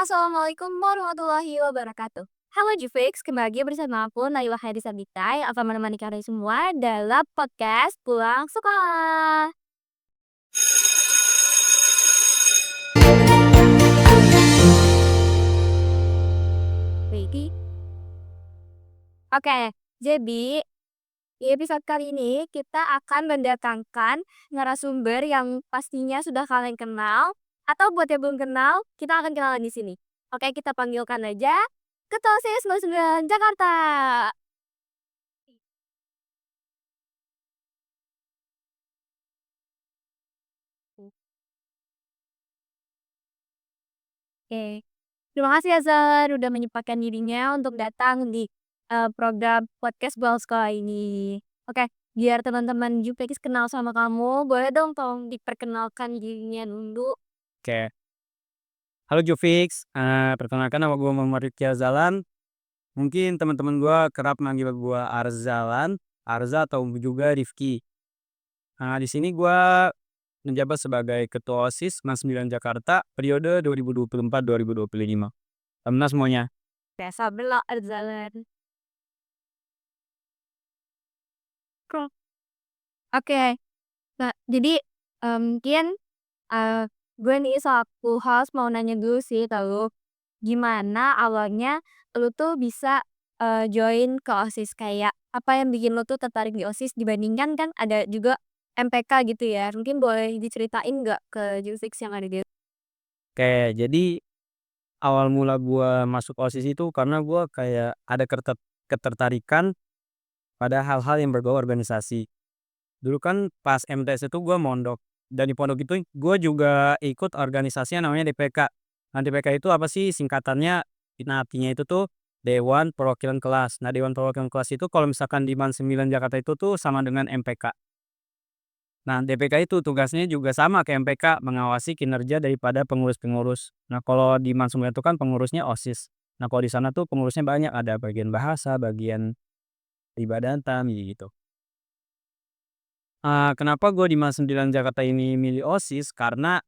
Assalamualaikum warahmatullahi wabarakatuh. Halo Jufix, kembali lagi bersama aku Naila Hadisabita yang akan menemani kalian semua dalam podcast Pulang Sekolah. Baiki. Oke, jadi di episode kali ini kita akan mendatangkan narasumber yang pastinya sudah kalian kenal atau buat yang belum kenal, kita akan kenalan di sini. Oke, kita panggilkan aja Ketua OSIS 09 Jakarta. Oke. Terima kasih ya Zahar udah menyempatkan dirinya untuk datang di program podcast Bola Sekolah ini. Oke, biar teman-teman Jupekis kenal sama kamu, boleh dong tolong diperkenalkan dirinya dulu. Oke. Halo Jovix, perkenalkan nama gue Muhammad Rifki Arzalan. Mungkin teman-teman gue kerap manggil gue Arzalan, Arza atau juga Rifki. Di sini gue menjabat sebagai Ketua OSIS MAS 9 Jakarta periode 2024-2025. Alhamdulillah semuanya. Biasa bela Arzalan. Kok. Oke, nah jadi mungkin eh, gue nih selaku host mau nanya dulu sih tahu gimana awalnya lu tuh bisa join ke OSIS kayak apa yang bikin lu tuh tertarik di OSIS dibandingkan kan ada juga MPK gitu ya. Mungkin boleh diceritain nggak ke Jufix yang ada di Oke, jadi awal mula gue masuk OSIS itu karena gue kayak ada ketertarikan pada hal-hal yang berbau organisasi. Dulu kan pas MTS itu gue mondok, dan di pondok itu gue juga ikut organisasi yang namanya DPK. Nah, DPK itu apa sih singkatannya? Nah, artinya itu tuh Dewan Perwakilan Kelas. Nah, Dewan Perwakilan Kelas itu kalau misalkan di MAN 9 Jakarta itu tuh sama dengan MPK. Nah, DPK itu tugasnya juga sama kayak MPK, mengawasi kinerja daripada pengurus-pengurus. Nah, kalau di MAN 9 itu kan pengurusnya OSIS. Nah, kalau di sana tuh pengurusnya banyak, ada bagian bahasa, bagian peribadatan gitu. Kenapa gue di MAN 9 Jakarta ini milih OSIS, karena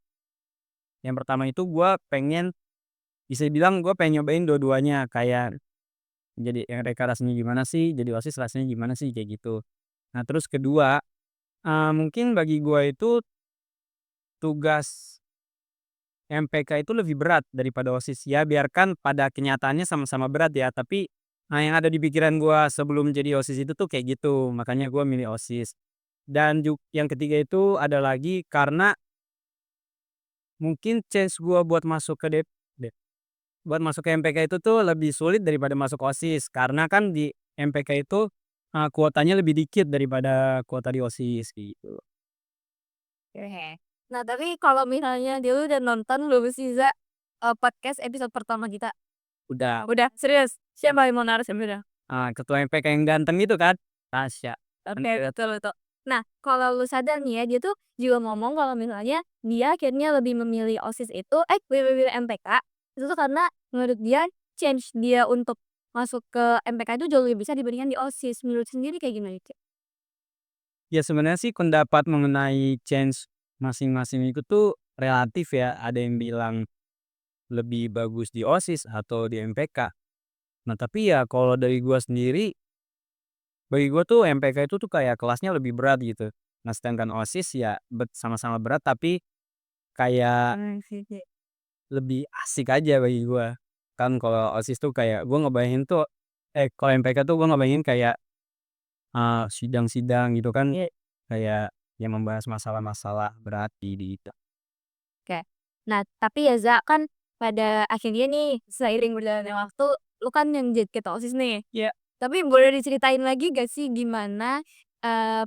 yang pertama itu gue pengen, bisa dibilang gue pengen nyobain dua-duanya, kayak jadi yang reka rasanya gimana sih, jadi OSIS rasanya gimana sih, kayak gitu. Nah, terus kedua, mungkin bagi gue itu tugas MPK itu lebih berat daripada OSIS. Ya biarkan pada kenyataannya sama-sama berat ya, tapi, yang ada di pikiran gue sebelum jadi OSIS itu tuh kayak gitu, makanya gue milih OSIS. Dan yang ketiga itu ada lagi karena mungkin chance gua buat masuk ke buat masuk ke MPK itu tuh lebih sulit daripada masuk OSIS, karena kan di MPK itu, kuotanya lebih dikit daripada kuota di OSIS gitu. Oke. Nah, tapi kalau misalnya dia udah nonton belum sih Za podcast episode pertama kita? Udah, Udah, serius? Siapa yang mau narasumbernya? ketua MPK yang ganteng itu kan, Tasya. Oke, Kan betul betul. Nah, kalau lu sadar nih ya, dia tuh juga ngomong kalau misalnya dia akhirnya lebih memilih OSIS itu, lebih memilih MPK, itu tuh karena menurut dia change dia untuk masuk ke MPK itu jauh lebih besar dibandingkan di OSIS. Menurut sendiri kayak gimana, Cak? ya sebenarnya sih pendapat mengenai change masing-masing itu tuh relatif ya, ada yang bilang lebih bagus di OSIS atau di MPK. Nah, tapi ya kalau dari gua sendiri, bagi gue tuh MPK itu tuh kayak kelasnya lebih berat gitu. Nah, sedangkan OSIS ya sama-sama berat tapi kayak Sih, Cak. lebih asik aja bagi gue. Kan kalau OSIS tuh kayak gue ngebayangin tuh, kalau MPK tuh gue ngebayangin kayak, sidang-sidang gitu kan, kayak yang membahas masalah-masalah berat di itu. Oke. Nah, tapi ya Za, kan pada akhirnya nih, seiring berjalannya waktu, lu kan yang jadi ketua OSIS nih. Iya. Tapi boleh diceritain lagi gak sih gimana, eee,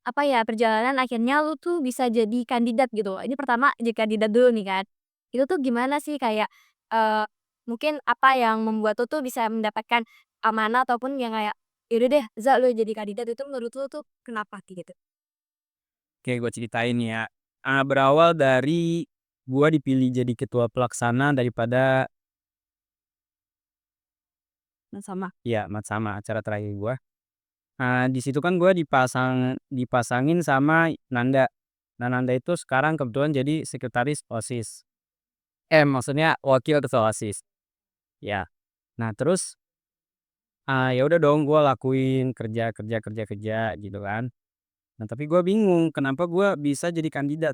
apa ya, perjalanan akhirnya lu tuh bisa jadi kandidat gitu. Ini pertama jadi kandidat dulu nih kan. Itu tuh gimana sih kayak, eee, mungkin apa yang membuat lu tuh bisa mendapatkan amanah ataupun yang kayak, "Ya udah deh Za, lu jadi kandidat," itu menurut lu tuh kenapa gitu? Oke, gue ceritain ya. Berawal dari gue dipilih jadi ketua pelaksana daripada, Nah, sama. ya Matsama, acara terakhir gue. Di situ kan gue dipasangin sama Nanda. Nah, Nanda itu sekarang kebetulan jadi sekretaris OSIS. maksudnya wakil ketua OSIS, ya. Nah terus, ya udah dong gue lakuin kerja kerja kerja kerja gitu kan. Nah tapi gue bingung kenapa gue bisa jadi kandidat.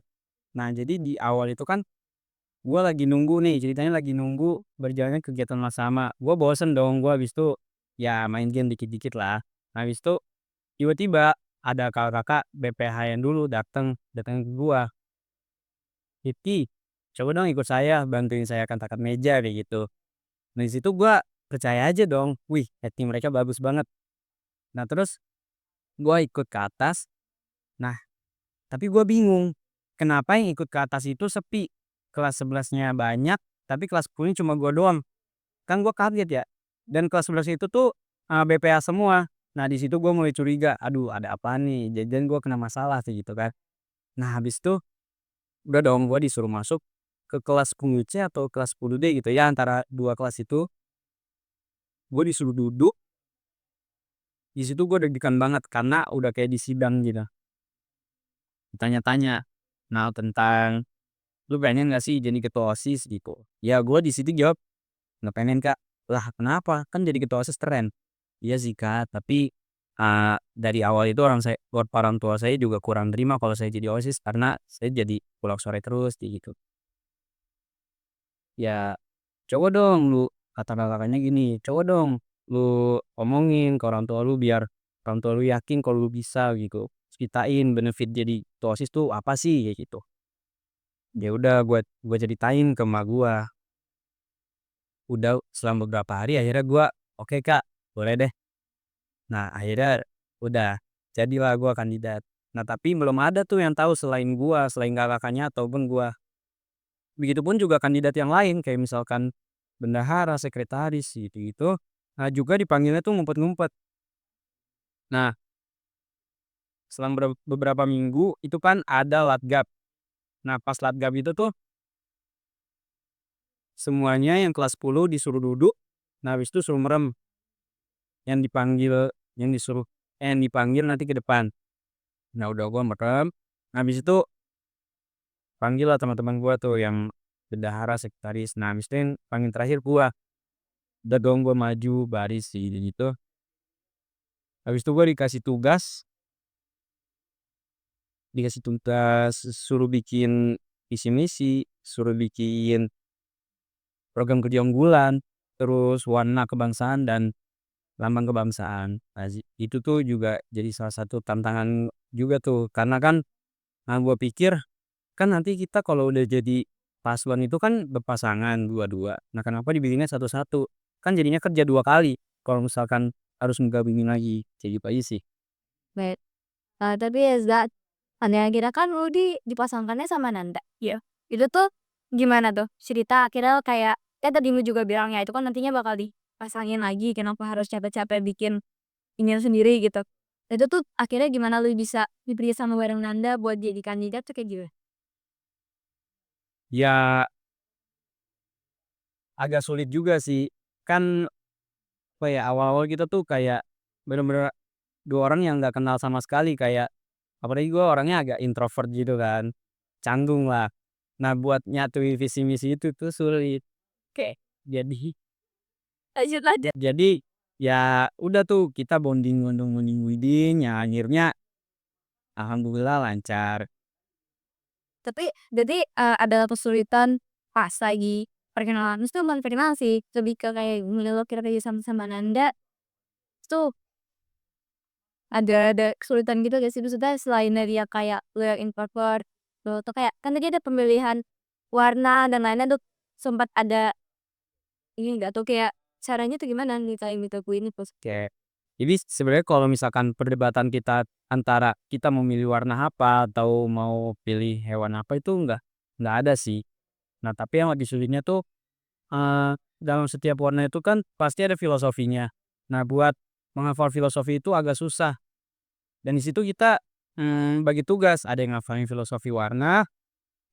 Nah jadi di awal itu kan gue lagi nunggu nih, ceritanya lagi nunggu berjalannya kegiatan bersama, gue bosen dong, gue habis itu ya main game dikit-dikit lah. Nah habis itu tiba-tiba ada kakak-kakak BPH yang dulu datang datang ke gue, "Rifky, coba dong ikut saya, bantuin saya angkat-angkat meja," kayak gitu. Nah di situ gue percaya aja dong, wih acting mereka bagus banget. Nah terus gue ikut ke atas, nah tapi gue bingung, kenapa yang ikut ke atas itu sepi, kelas 11-nya banyak, tapi kelas 10-nya cuma gue doang. Kan gue kaget ya, dan kelas 11 itu tuh, BPA semua. Nah di situ gue mulai curiga, aduh ada apa nih, jangan-jangan gue kena masalah sih gitu kan. Nah habis itu, udah dong gue disuruh masuk ke kelas 10C atau kelas 10D gitu ya, antara 2 kelas itu, gue disuruh duduk, di situ gue deg-degan banget karena udah kayak di sidang gitu, ditanya-tanya, nah tentang, "Lu pengen nggak sih jadi ketua OSIS?" Gitu. Ya gue di situ jawab, "Nggak pengen, Kak." "Lah kenapa? Kan jadi ketua OSIS keren." "Iya sih, Kak, tapi, dari awal itu orang tua saya juga kurang terima kalau saya jadi OSIS karena saya jadi pulang sore terus," kayak gitu. "Ya coba dong lu," kata kakaknya gini, "coba dong lu omongin ke orang tua lu biar orang tua lu yakin kalau lu bisa," gitu. Ceritain benefit jadi ketua OSIS tuh apa sih, kayak gitu. Ya udah gua ceritain ke emak gua. Udah selama beberapa hari akhirnya gua, "Oke Kak, boleh deh." Nah akhirnya udah, jadilah gua kandidat. Nah tapi belum ada tuh yang tahu selain gua, selain kakak-kakaknya ataupun gua. Begitupun juga kandidat yang lain kayak misalkan bendahara, sekretaris gitu-gitu, juga dipanggilnya tuh ngumpet-ngumpet. Nah selang beberapa minggu itu kan ada latgab. Nah pas latgab itu tuh semuanya yang kelas 10 disuruh duduk, nah habis itu suruh merem, yang dipanggil yang disuruh yang dipanggil nanti ke depan. Nah udah gua merem, nah habis itu panggil lah teman-teman gua tuh yang bendahara, sekretaris, nah habis itu yang panggil terakhir gua. Udah dong gua maju baris gitu, habis itu gua dikasih tugas suruh bikin visi misi, suruh bikin program kerja unggulan, terus warna kebangsaan dan lambang kebangsaan. Nah itu tuh juga jadi salah satu tantangan juga tuh karena kan, gua pikir kan nanti kita kalau udah jadi paslon itu kan berpasangan dua-dua. Nah kenapa dibikinnya satu-satu? Kan jadinya kerja 2 kali kalau misalkan harus ngegabungin lagi, kayak gitu aja sih. Baik, tapi ya Zak, aneh akhirnya kan Rudy dipasangkannya sama Nanda, iya. Itu tuh gimana tuh cerita akhirnya kayak kan tadi lu juga bilang ya itu kan nantinya bakal dipasangin lagi, kenapa harus capek-capek bikin inian sendiri gitu. Itu tuh akhirnya gimana lu bisa dipilih sama bareng Nanda buat jadi kandidat tuh kayak gimana? Ya agak sulit juga sih, kan apa ya, awal-awal kita tuh kayak bener-bener 2 orang yang nggak kenal sama sekali, kayak apalagi gue orangnya agak introvert gitu kan, canggung lah. Nah buat nyatuin visi misi itu tuh sulit. Oke. Lanjut lanjut. Jadi ya udah tuh kita bonding, ya akhirnya alhamdulillah lancar. Tapi berarti, ada kesulitan pas lagi perkenalan, maksudnya bukan perkenalan sih, lebih ke kayak mulai lo kira kerja sama sama Nanda, itu ada kesulitan gitu gak sih? Maksudnya selain dari yang kayak lo yang introvert, lo tuh kayak kan tadi ada pemilihan warna dan lainnya tuh sempat ada ini nggak tuh kayak caranya tuh gimana minta kuenya pas Oke. Jadi sebenarnya kalau misalkan perdebatan kita antara kita mau milih warna apa atau mau pilih hewan apa itu nggak ada sih. Nah tapi yang lebih sulitnya tuh, dalam setiap warna itu kan pasti ada filosofinya. Nah buat menghafal filosofi itu agak susah dan di situ kita, bagi tugas, ada yang ngafalin filosofi warna,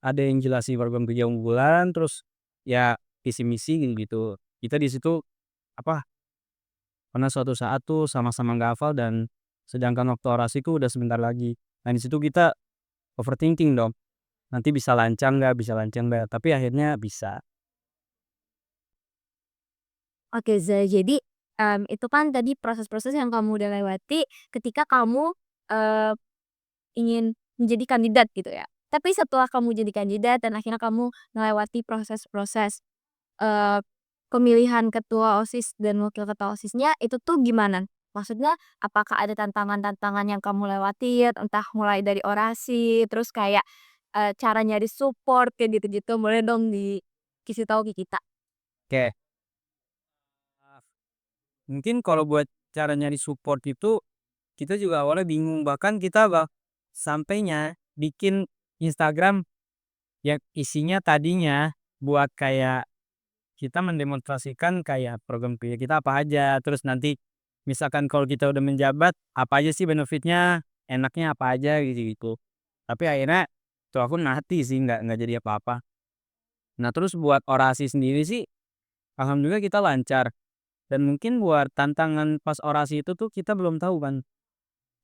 ada yang jelasin program kerja unggulan, terus ya visi misi gitu. Kita di situ apa, pernah suatu saat tuh sama-sama nggak hafal dan sedangkan waktu orasiku udah sebentar lagi. Nah di situ kita overthinking dong, nanti bisa lancar nggak, tapi akhirnya bisa. Oke, jadi, itu kan tadi proses-proses yang kamu udah lewati ketika kamu, eee, ingin menjadi kandidat gitu ya. Tapi setelah kamu jadi kandidat dan akhirnya kamu melewati proses-proses, eee, pemilihan ketua OSIS dan wakil ketua OSISnya itu tuh gimana? Maksudnya apakah ada tantangan-tantangan yang kamu lewatin, entah mulai dari orasi, terus kayak, cara nyari support kayak gitu-gitu, boleh dong dikasih tahu ke kita? Oke, mungkin kalau buat cara nyari support itu, kita juga awalnya bingung, bahkan kita sampainya bikin Instagram yang isinya tadinya buat kayak kita mendemonstrasikan kayak program kerja kita apa aja, terus nanti misalkan kalau kita udah menjabat, apa aja sih benefitnya, enaknya apa aja gitu-gitu. Tapi akhirnya tuh akun mati sih, nggak jadi apa-apa. Nah terus buat orasi sendiri sih, alhamdulillah kita lancar. Dan mungkin buat tantangan pas orasi itu tuh kita belum tahu kan.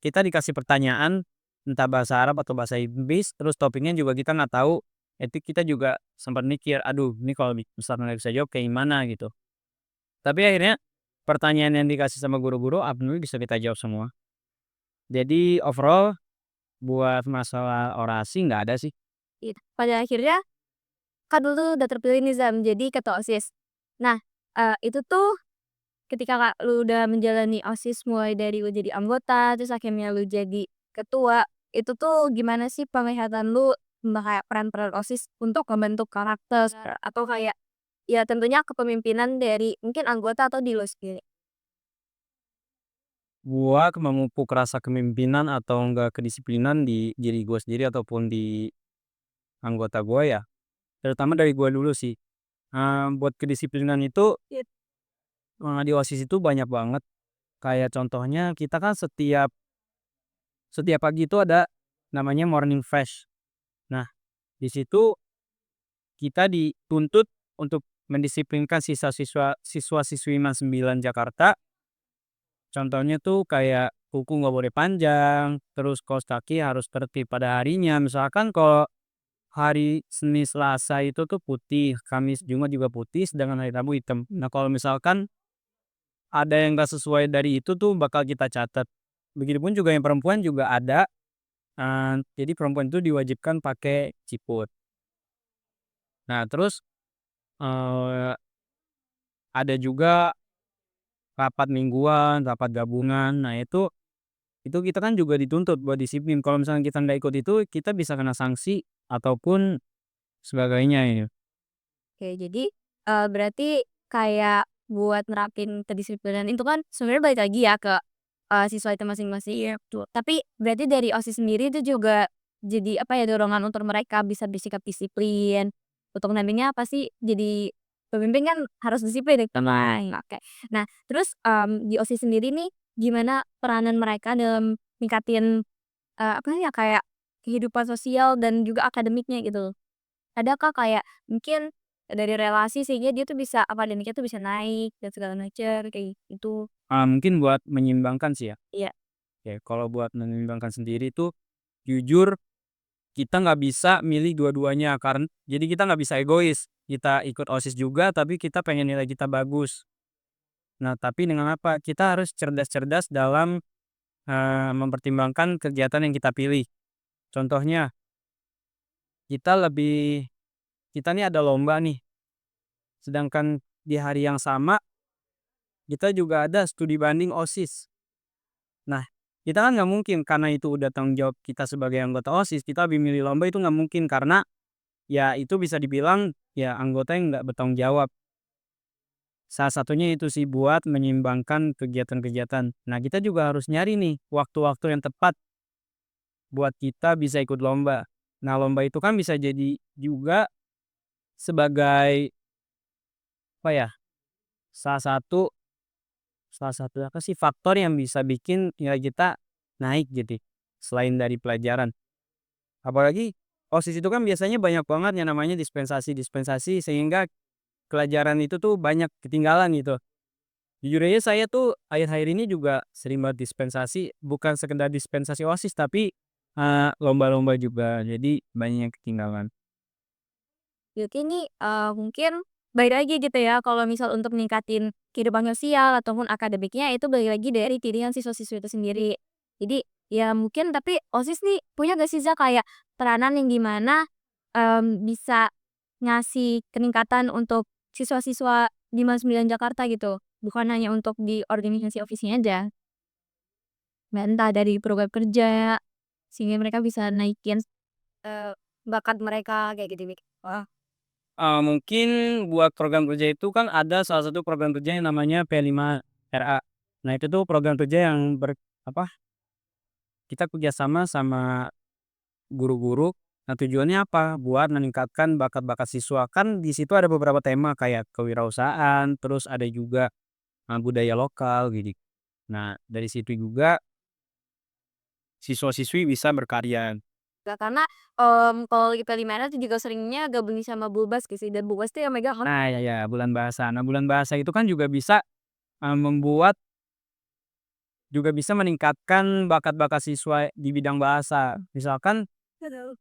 Kita dikasih pertanyaan, entah bahasa Arab atau bahasa Inggris, terus topiknya juga kita nggak tahu. Itu kita juga sempat mikir, aduh ini kalau misalnya nggak bisa jawab kayak gimana gitu. Tapi akhirnya pertanyaan yang dikasih sama guru-guru alhamdulillah bisa kita jawab semua. Jadi overall buat masalah orasi nggak ada sih. Gitu. Pada akhirnya Kak dulu udah terpilih nih Zam, jadi ketua OSIS. Nah, itu tuh ketika Kak lu udah menjalani OSIS mulai dari lu jadi anggota, terus akhirnya lu jadi ketua, itu tuh gimana sih penglihatan lu kayak peran-peran OSIS untuk membentuk karakter atau kayak ya tentunya kepemimpinan dari mungkin anggota atau di lu sendiri? Gua memupuk rasa kepemimpinan atau enggak kedisiplinan di diri gua sendiri ataupun di anggota gua ya, terutama dari gua dulu sih. Buat kedisiplinan itu, di OSIS itu banyak banget. Kayak contohnya kita kan setiap setiap pagi itu ada namanya morning fresh. Nah, di situ kita dituntut untuk mendisiplinkan siswa-siswi MAN 9 Jakarta. Contohnya tuh kayak kuku nggak boleh panjang, terus kaos kaki harus tertib pada harinya. Misalkan kalau hari Senin, Selasa itu tuh putih, Kamis, Jumat juga putih, sedangkan hari Rabu hitam. Nah, kalau misalkan ada yang nggak sesuai dari itu tuh bakal kita catat. Begitupun juga yang perempuan juga ada, jadi perempuan itu diwajibkan pakai ciput. Nah, terus, eee, ada juga rapat mingguan, rapat gabungan. Nah, itu kita kan juga dituntut buat disiplin. Kalau misalnya kita nggak ikut itu, kita bisa kena sanksi ataupun sebagainya ya. Oke, jadi, berarti kayak buat nerapin kedisiplinan itu kan sebenarnya balik lagi ya ke, siswa itu masing-masing. Iya, betul. Tapi berarti dari OSIS sendiri itu juga jadi, apa ya, dorongan untuk mereka bisa bersikap disiplin, untuk nantinya pasti jadi pemimpin kan harus disiplin itu kan, oke. Nah, terus, di OSIS sendiri nih, gimana peranan mereka dalam ningkatin, apa ya, kayak kehidupan sosial dan juga akademiknya gitu? Adakah kayak mungkin dari relasi sehingga dia tuh bisa akademiknya tuh bisa naik dan segala macam kayak gitu. Mungkin buat menyeimbangkan sih ya. Iya, Oke, kalau buat menyeimbangkan sendiri tuh, jujur kita nggak bisa milih dua-duanya jadi kita nggak bisa egois. Kita ikut OSIS juga, tapi kita pengen nilai kita bagus. Nah, tapi dengan apa? Kita harus cerdas-cerdas dalam, mempertimbangkan kegiatan yang kita pilih. Contohnya, kita lebih kita nih ada lomba nih, sedangkan di hari yang sama, kita juga ada studi banding OSIS. Nah, kita kan nggak mungkin karena itu udah tanggung jawab kita sebagai anggota OSIS, kita lebih milih lomba itu nggak mungkin karena, ya itu bisa dibilang, ya anggota yang nggak bertanggung jawab. Salah satunya itu sih buat menyeimbangkan kegiatan-kegiatan. Nah, kita juga harus nyari nih waktu-waktu yang tepat buat kita bisa ikut lomba. Nah, lomba itu kan bisa jadi juga sebagai apa ya, salah satu salah satu apa sih, faktor yang bisa bikin nilai kita naik gitu, selain dari pelajaran. Apalagi OSIS itu kan biasanya banyak banget yang namanya dispensasi-dispensasi sehingga pelajaran itu tuh banyak ketinggalan gitu. Jujur aja saya tuh akhir-akhir ini juga sering banget dispensasi, bukan sekedar dispensasi OSIS tapi, lomba-lomba juga, jadi banyak yang ketinggalan. berarti ini, mungkin balik lagi gitu ya, kalau misal untuk meningkatin kehidupan sosial ataupun akademiknya itu balik lagi dari pilihan siswa-siswi itu sendiri. Jadi, ya mungkin tapi OSIS nih punya gak sih Za kayak peranan yang gimana bisa ngasih peningkatan untuk siswa-siswa di Mas 9 Jakarta gitu? Bukan hanya untuk di organisasi OVISI aja. Entah dari program kerja, sehingga mereka bisa naikin, eee, bakat mereka kayak gitu. Wah, Mungkin buat program kerja itu kan ada salah satu program kerja yang namanya P5RA. Nah itu tuh program kerja yang apa, kita kerjasama sama guru-guru. Nah tujuannya apa? Buat meningkatkan bakat-bakat siswa. Kan di situ ada beberapa tema kayak kewirausahaan, terus ada juga, budaya lokal gitu. Nah dari situ juga siswa-siswi bisa berkarya. karena, kalau IPA 5 itu juga seringnya gabungin sama Bulbas gitu sih, dan Bulbas tuh yang megang kan. Nah ya bulan bahasa. Nah bulan bahasa itu kan juga bisa, membuat juga bisa meningkatkan bakat-bakat siswa di bidang bahasa. Misalkan Betul.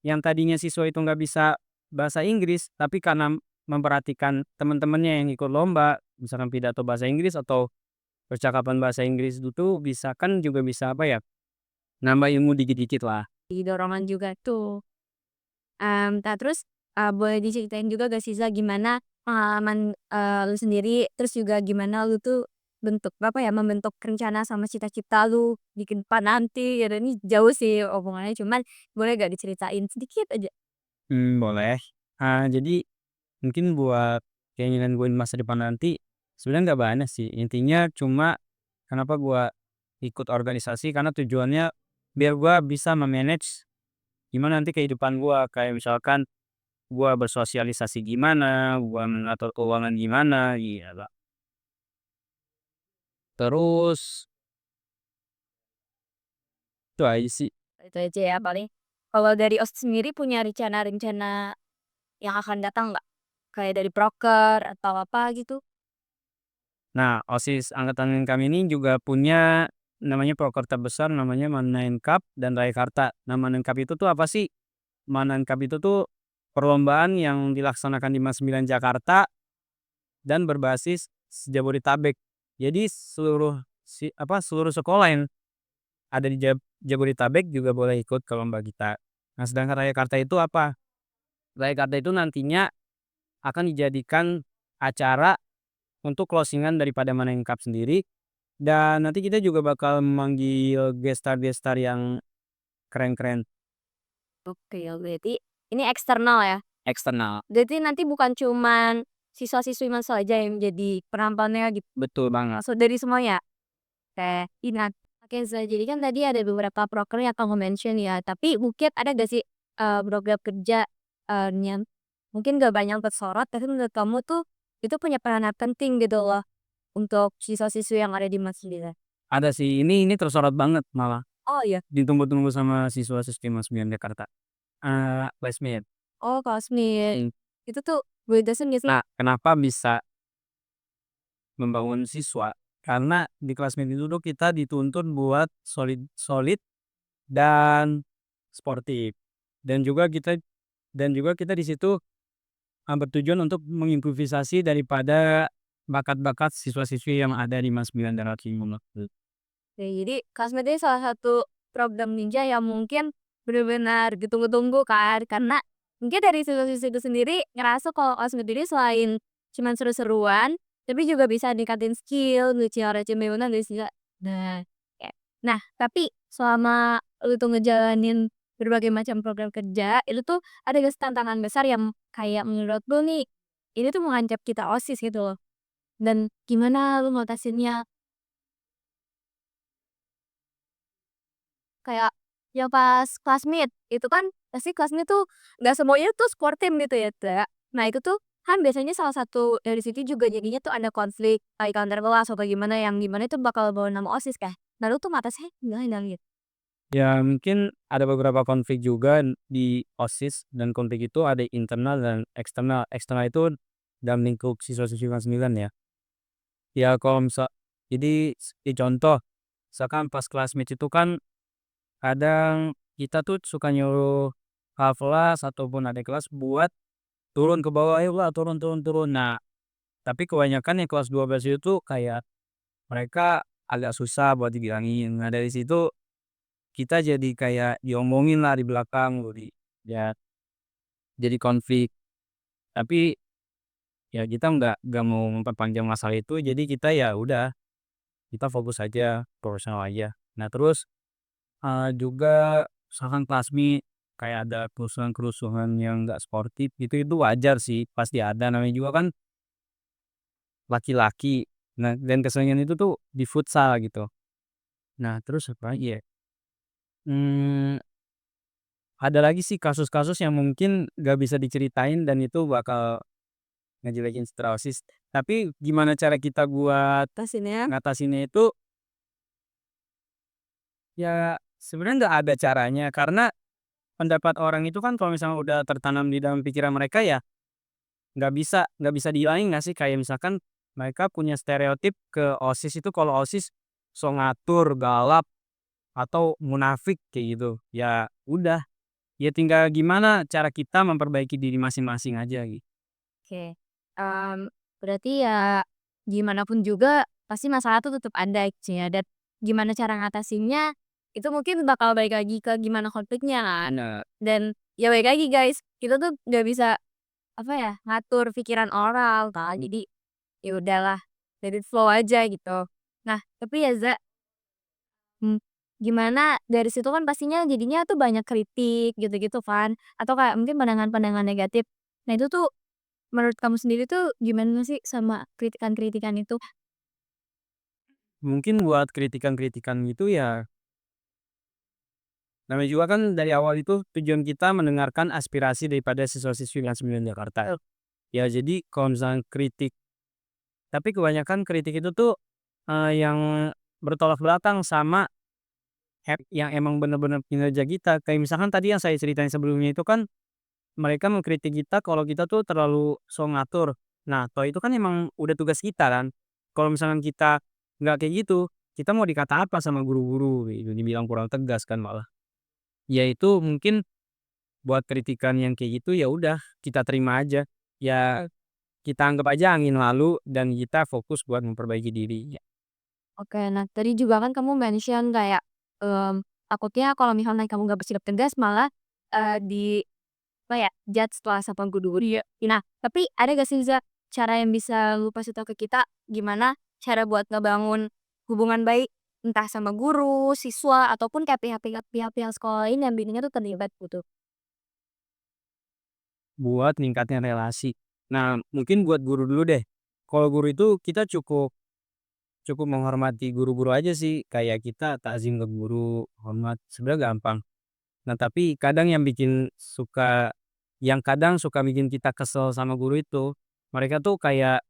yang tadinya siswa itu nggak bisa bahasa Inggris, tapi karena memperhatikan teman-temannya yang ikut lomba, misalkan pidato bahasa Inggris atau percakapan bahasa Inggris itu tuh bisa kan juga bisa apa ya, nambah ilmu dikit-dikit lah. Di dorongan juga tuh. Terus, boleh diceritain juga gak sih Za, gimana pengalaman, lu sendiri, terus juga gimana lu tuh apa ya, membentuk rencana sama cita-cita lu di ke depan nanti gitu, ini jauh sih omongannya cuman boleh gak diceritain sedikit aja? Boleh. Jadi mungkin buat keinginan gue di masa depan nanti, sebenarnya nggak banyak sih, intinya cuma kenapa gue ikut organisasi karena tujuannya biar gue bisa me-manage gimana nanti kehidupan gue, kayak misalkan gue bersosialisasi gimana, gue mengatur keuangan gimana, iya Kak. Terus itu aja sih. Itu aja ya paling. Kalau dari OSIS sendiri punya rencana-rencana yang akan datang nggak? Kayak dari proker atau apa gitu? Nah, OSIS angkatan kami ini juga punya namanya proker terbesar namanya Manain Cup dan Raikarta. Nah, Manain Cup itu tuh apa sih? Manain Cup itu tuh perlombaan yang dilaksanakan di Mas 9 Jakarta dan berbasis Jabodetabek. Jadi seluruh sekolah yang ada di Jabodetabek juga boleh ikut ke lomba kita. Nah, sedangkan Raikarta itu apa? Raikarta itu nantinya akan dijadikan acara untuk closing-an daripada Manain Cup sendiri. Dan nanti kita juga bakal memanggil gestar-gestar yang keren-keren Oke, berarti ini eksternal ya? eksternal. Berarti nanti bukan cuman siswa-siswi Mas aja yang jadi penampilannya gitu, Betul banget. langsung dari semuanya? Oke, ingat. Oke Za, jadi kan tadi ada beberapa proker yang kamu mention ya, tapi mungkin ada gak sih, program kerja, yang mungkin gak banyak tersorot, tapi menurut kamu tuh itu punya peranan penting gitu loh, untuk siswa-siswi yang ada di Mas sendiri? Ada sih, ini tersorot banget malah, Oh iya? ditunggu-tunggu sama siswa-siswi Mas 9 Jakarta, classmate. Oh Kasmir, Mhm. itu tuh boleh jelasin nggak sih? Nah, kenapa bisa membangun siswa, karena di classmate itu tuh kita dituntut buat solid solid dan sportif, dan juga kita di situ, bertujuan untuk mengimprovisasi daripada bakat-bakat siswa-siswi yang ada di Mas 9 dan Timur. Ya jadi Kasmir ini salah satu program ninja yang mungkin benar-benar ditunggu-tunggu kan, karena mungkin dari siswa-siswi itu sendiri ngerasa kalau Kasmir ini selain cuman seru-seruan, tapi juga bisa ningkatin skill, ngeci bangunan dari sisa nah, kayak nah tapi selama lu tuh ngejalanin berbagai macam program kerja, itu tuh ada gak sih tantangan besar yang kayak menurut lu nih, ini tuh mengancam kita OSIS gitu loh, dan gimana lu ngatasinnya? Kayak yang pas classmeet, itu kan pasti classmeet tuh nggak semuanya tuh support tim gitu ya, Kak. Nah itu tuh kan biasanya salah satu dari situ juga jadinya tuh ada konflik, kayak antar kelas atau gimana yang gimana itu bakal bawa nama OSIS kan. Nah lu tuh ngatasinnya gimana gitu? Ya mungkin ada beberapa konflik juga di OSIS dan konflik itu ada internal dan eksternal. Eksternal itu dalam lingkup siswa-siswi kelas 9 ya. Ya kalau jadi contoh, misalkan pas classmates itu kan kadang kita tuh suka nyuruh kakak kelas ataupun adik kelas buat turun ke bawah, "Ayo lah turun turun turun." Nah, tapi kebanyakan yang kelas 12 itu tuh kayak mereka agak susah buat dibilangin. Nah, dari situ kita jadi kayak diomongin lah di belakang, ya jadi konflik. Tapi ya kita nggak mau memperpanjang masalah itu, jadi kita ya udah, kita fokus aja, profesional aja. Nah terus, juga misalkan classmate kayak ada kerusuhan-kerusuhan yang nggak sportif gitu, itu wajar sih, pasti ada, namanya juga kan laki-laki. Nah dan keseringan itu tuh di futsal gitu. Nah terus apa lagi ya, mmm, ada lagi sih kasus-kasus yang mungkin nggak bisa diceritain dan itu bakal ngejelekin citra OSIS. Tapi gimana cara kita buat Atasinnya. ngatasinnya itu, ya sebenarnya nggak ada caranya, karena pendapat orang itu kan kalau misalnya udah tertanam di dalam pikiran mereka ya nggak bisa dihilangin nggak sih? Kayak misalkan mereka punya stereotip ke OSIS itu kalau OSIS so ngatur, galak, atau munafik kayak gitu. Ya udah, ya tinggal gimana cara kita memperbaiki diri masing-masing aja gitu. Oke, berarti ya gimana pun juga pasti masalah tuh tetap ada gitu ya, dan gimana cara ngatasinnya itu mungkin bakal balik lagi ke gimana konfliknya kan. Bener. Dan ya balik lagi guys, kita tuh nggak bisa apa ya, ngatur pikiran orang kan, jadi ya udahlah, let it flow aja gitu. Nah tapi ya Mmm, gimana dari situ kan pastinya jadinya tuh banyak kritik gitu-gitu kan, atau kayak mungkin pandangan-pandangan negatif. Nah itu tuh menurut kamu sendiri tuh gimana sih sama kritikan-kritikan itu? Mungkin buat kritikan-kritikan gitu ya, namanya juga kan dari awal itu tujuan kita mendengarkan aspirasi daripada siswa-siswi yang 9 Jakarta. Ya jadi kalau misalnya kritik, tapi kebanyakan kritik itu tuh, yang bertolak belakang sama yang emang bener-bener kinerja kita. Kayak misalkan tadi yang saya ceritain sebelumnya itu kan, mereka mengkritik kita kalau kita tuh terlalu sok ngatur. Nah, toh itu kan emang udah tugas kita kan. Kalau misalkan kita nggak kayak gitu, kita mau dikata apa sama guru-guru gitu, dibilang kurang tegas kan malah. Ya itu mungkin buat kritikan yang kayak gitu ya udah kita terima aja. Ya kita anggap aja angin lalu dan kita fokus buat memperbaiki diri. Oke, nah tadi juga kan kamu mention kayak, takutnya kalau misalnya kamu nggak bersikap tegas malah, di apa ya, judge lah sama guru. Iya. Nah, tapi ada gak sih cara yang bisa lu kasih tahu ke kita, gimana cara buat ngebangun hubungan baik, entah sama guru, siswa, ataupun kayak pihak-pihak sekolah lain yang biasanya tuh terlibat gitu? Buat ningkatin relasi. Nah, mungkin buat guru dulu deh. Kalau guru itu kita cukup cukup menghormati guru-guru aja sih, kayak kita takzim ke guru, hormat, sebenarnya gampang. Nah, tapi kadang yang kadang suka bikin kita kesel sama guru itu, mereka tuh kayak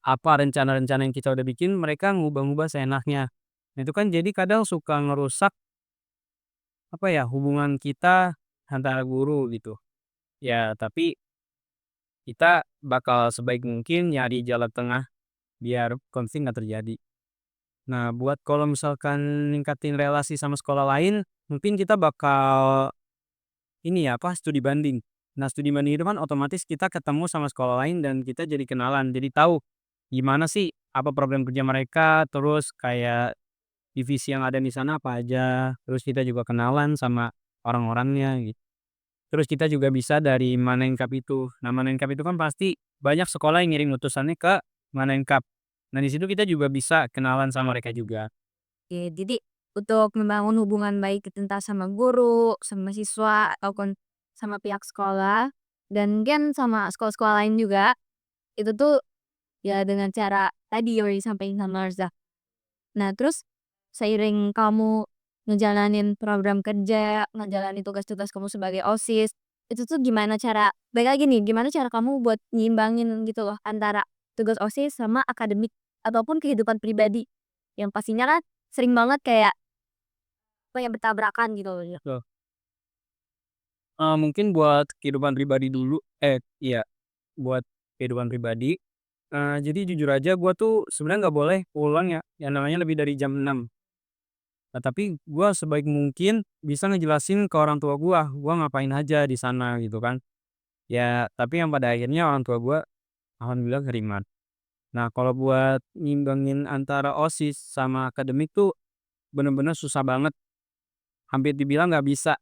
apa rencana-rencana yang kita udah bikin, mereka ngubah-ngubah seenaknya. Nah, itu kan jadi kadang suka ngerusak apa ya, hubungan kita antara guru gitu. Ya, tapi kita bakal sebaik mungkin nyari jalan tengah biar konflik nggak terjadi. Nah, buat kalau misalkan ningkatin relasi sama sekolah lain, mungkin kita bakal ini ya, apa, studi banding. Nah, studi banding itu kan otomatis kita ketemu sama sekolah lain dan kita jadi kenalan. Jadi tahu gimana sih, apa problem kerja mereka, terus kayak divisi yang ada di sana apa aja, terus kita juga kenalan sama orang-orangnya gitu. Terus kita juga bisa dari Manengkap itu. Nah, Manengkap itu kan pasti banyak sekolah yang ngirim utusannya ke Manengkap. Nah, di situ kita juga bisa kenalan sama mereka juga. Oke, jadi untuk membangun hubungan baik entah sama guru, sama siswa, ataupun sama pihak sekolah, dan mungkin sama sekolah-sekolah lain juga, itu tuh ya dengan cara tadi yang udah disampaikan sama Arza. Nah terus, seiring kamu ngejalanin program kerja, ngejalanin tugas-tugas kamu sebagai OSIS, itu tuh gimana cara balik lagi nih, gimana cara kamu buat nyimbangin gitu loh, antara tugas OSIS sama akademik, ataupun kehidupan pribadi? Yang pastinya kan sering banget kayak, apa ya, bertabrakan gitu loh ya. Betul. Mungkin buat kehidupan pribadi dulu, iya, buat kehidupan pribadi, jadi jujur aja gua tuh sebenarnya nggak boleh pulang ya, yang namanya lebih dari jam 6. Nah, tapi gua sebaik mungkin bisa ngejelasin ke orang tua gua ngapain aja di sana gitu kan. Ya tapi yang pada akhirnya orang tua gue alhamdulillah nerima. Nah kalau buat ngimbangin antara OSIS sama akademik tuh bener-bener susah banget, hampir dibilang nggak bisa.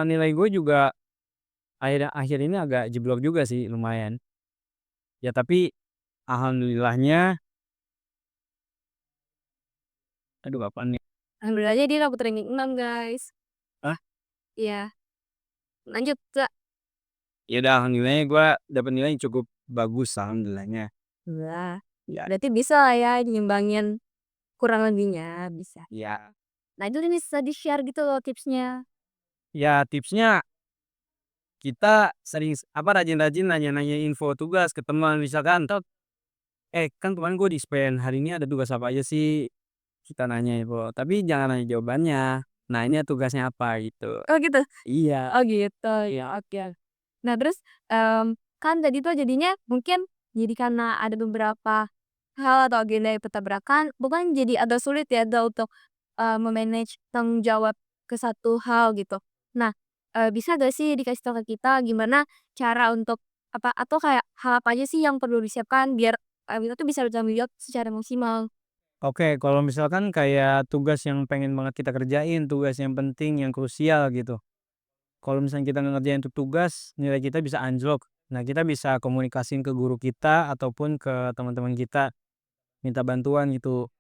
Nilai gue juga akhir ini agak jeblok juga sih lumayan. Ya tapi alhamdulillahnya aduh apaan nih? Alhamdulillahnya dia dapet ranking 6 guys. Ah, Iya, lanjut Kak. ya udah alhamdulillahnya gue dapet nilai yang cukup bagus alhamdulillahnya. Alhamdulillah. Ya Berarti bisa lah ya nyimbangin kurang lebihnya, bisa. ya Nah itu nih bisa di-share gitu loh tipsnya. ya tipsnya kita sering rajin-rajin nanya-nanya info tugas ke teman misalkan, "Eh, kan kemarin gue dispen, hari ini ada tugas apa aja sih?" Kita nanya info, tapi jangan nanya jawabannya, nanya tugasnya apa gitu. Oh gitu? Iya. Oh gitu, ya oke. Nah terus, kan tadi tuh jadinya mungkin jadi karena ada beberapa hal atau agenda yang bertabrakan, bukan jadi agak sulit ya untuk, me-manage tanggung jawab ke satu hal gitu. Nah, bisa gak sih dikasih tahu ke kita gimana cara untuk atau kayak hal apa aja sih yang perlu disiapkan biar, kita tuh bisa bertanggung jawab secara maksimal? Oke, kalau misalkan kayak tugas yang pengen banget kita kerjain, tugas yang penting, yang krusial gitu. Kalau misalnya kita nggak ngerjain itu tugas, nilai kita bisa anjlok. Nah, kita bisa komunikasiin ke guru kita ataupun ke teman-teman kita, minta bantuan gitu.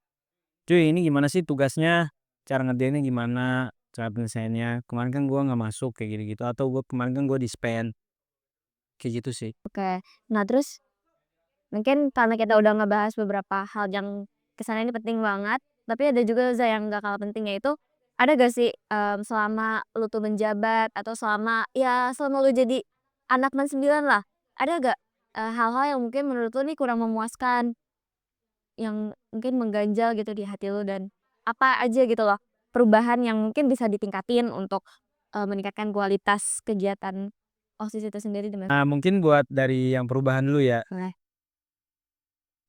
"Cuy, ini gimana sih tugasnya? Cara ngerjainnya gimana? Cara penyelesaiannya? Kemarin kan gua nggak masuk," kayak gitu-gitu, atau kemarin kan gua dispen, kayak gitu sih. Oke. Nah terus mungkin karena kita udah ngebahas beberapa hal yang kesannya ini penting banget, tapi ada juga yang gak kalah penting yaitu, ada gak sih, selama lu tuh menjabat atau selama lu jadi anak man 9 lah, ada gak, hal-hal yang mungkin menurut lu nih kurang memuaskan, yang mungkin mengganjal gitu di hati lu dan apa aja gitu loh, perubahan yang mungkin bisa ditingkatin untuk, meningkatkan kualitas kegiatan OSIS itu sendiri dengan Nah, mungkin buat dari yang perubahan dulu ya, oleh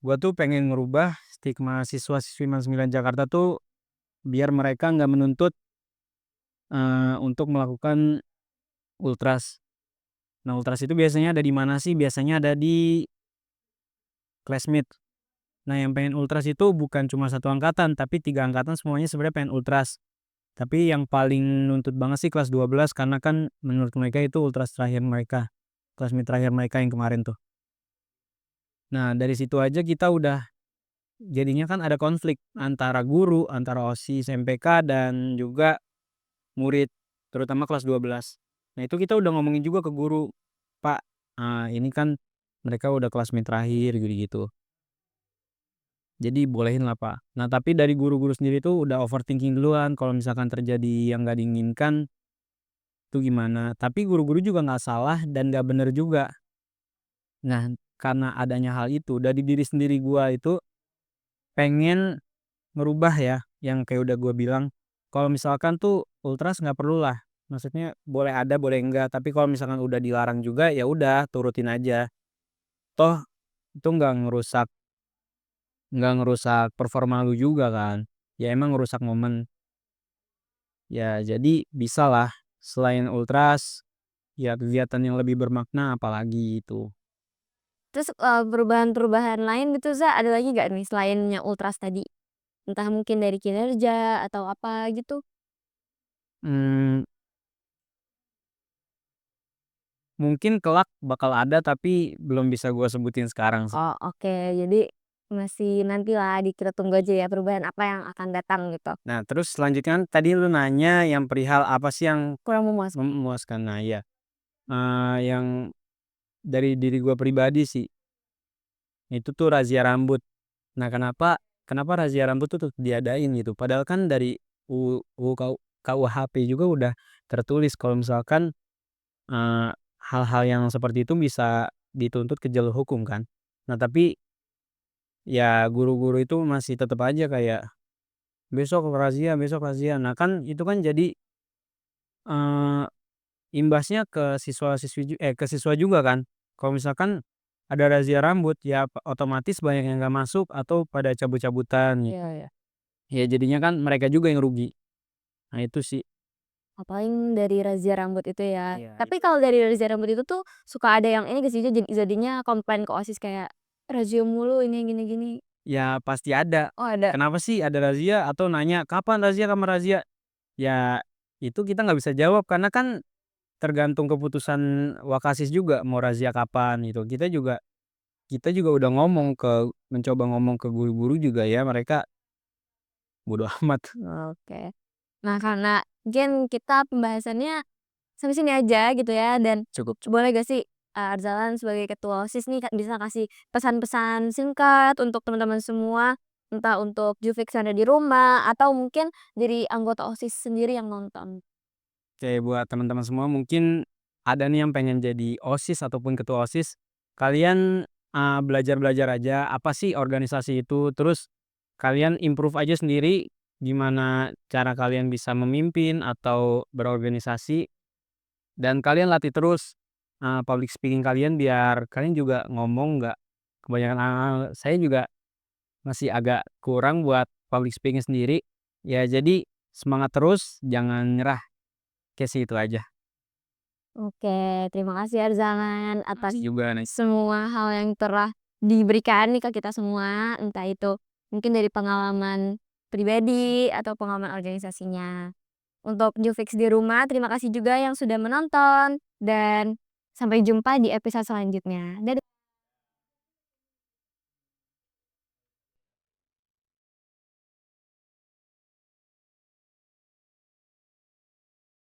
gua tuh pengen ngerubah stigma siswa-siswi Man 9 Jakarta tuh biar mereka nggak menuntut, untuk melakukan ultras. Nah, ultras itu biasanya ada di mana sih? Biasanya ada di classmate. Nah, yang pengen ultras itu bukan cuma satu angkatan, tapi 3 angkatan semuanya sebenarnya pengen ultras. Tapi yang paling nuntut banget sih kelas 12 karena kan menurut mereka itu ultras terakhir mereka, classmate terakhir mereka yang kemarin tuh. Nah, dari situ aja kita udah jadinya kan ada konflik antara guru, antara OSIS, MPK, dan juga murid, terutama kelas 12. Nah, itu kita udah ngomongin juga ke guru, "Pak, ini kan mereka udah classmate terakhir," gitu-gitu. Jadi bolehin lah, Pak. Nah, tapi dari guru-guru sendiri tuh udah overthinking duluan kalau misalkan terjadi yang nggak diinginkan, itu gimana. Tapi guru-guru juga nggak salah dan nggak bener juga. Nah, karena adanya hal itu, dari diri sendiri gua itu pengen ngerubah ya, yang kayak udah gua bilang, kalau misalkan tuh ultras nggak perlu lah, maksudnya boleh ada, boleh enggak, tapi kalau misalkan udah dilarang juga, ya udah turutin aja. Toh itu nggak ngerusak performa lu juga kan, ya emang ngerusak momen. Ya jadi bisalah selain ultras, ya kegiatan yang lebih bermakna apalagi itu. terus, perubahan-perubahan lain gitu ada lagi nggak nih selain yang ultras tadi? Entah mungkin dari kinerja atau apa gitu? Mmm, Mungkin kelak bakal ada tapi belum bisa gua sebutin sekarang sih. Oh oke, jadi masih nantilah kita tunggu aja ya perubahan apa yang akan datang gitu. Nah terus selanjutnya kan tadi lu nanya yang perihal apa sih yang Kurang memuaskan. memuaskan. Nah iya, yang dari diri gua pribadi sih, itu tuh razia rambut. Nah kenapa kenapa razia rambut tuh diadain gitu, padahal kan dari KUHP juga udah tertulis kalau misalkan, eee, hal-hal yang seperti itu bisa dituntut ke jalur hukum kan. Nah tapi ya guru-guru itu masih tetep aja kayak, besok razia." Nah kan itu kan jadi, eee, imbasnya ke ke siswa juga kan. Kalau misalkan ada razia rambut, ya otomatis banyak yang nggak masuk atau pada cabut-cabutan gitu. Iya iya. Ya jadinya kan mereka juga yang rugi. Nah itu sih. Paling dari razia rambut itu ya. Iya Tapi itu. kalau dari razia rambut itu tuh suka ada yang ini gak sih, jadinya komplain ke OSIS kayak, "Razia mulu ini gini gini." Ya pasti ada. Oh ada? Kenapa sih ada razia atau nanya, "Kapan razia, kapan razia?" Ya itu kita nggak bisa jawab karena kan tergantung keputusan Wakasis juga mau razia kapan gitu. Kita juga udah mencoba ngomong ke guru-guru juga ya mereka bodo amat. Oke. Nah karena mungkin kita pembahasannya sampai sini aja gitu ya dan Cukup. boleh gak sih, Arzalan sebagai ketua OSIS nih bisa kasih pesan-pesan singkat untuk teman-teman semua, entah untuk Jufix yang ada di rumah atau mungkin dari anggota OSIS sendiri yang nonton? Oke, buat teman-teman semua mungkin ada nih yang pengen jadi OSIS ataupun ketua OSIS, kalian, belajar-belajar aja apa sih organisasi itu, terus kalian improve aja sendiri gimana cara kalian bisa memimpin atau berorganisasi, dan kalian latih terus, public speaking kalian biar kalian juga ngomong nggak kebanyakan saya juga masih agak kurang buat public speaking sendiri, ya jadi semangat terus jangan nyerah, kayak sih itu aja. Oke, terima kasih Arzalan atas Makasih juga nih. semua hal yang telah diberikan nih ke kita semua, entah itu mungkin dari pengalaman pribadi atau pengalaman organisasinya. Untuk Jufix di rumah, terima kasih juga yang sudah menonton dan sampai jumpa di episode selanjutnya. Dadah.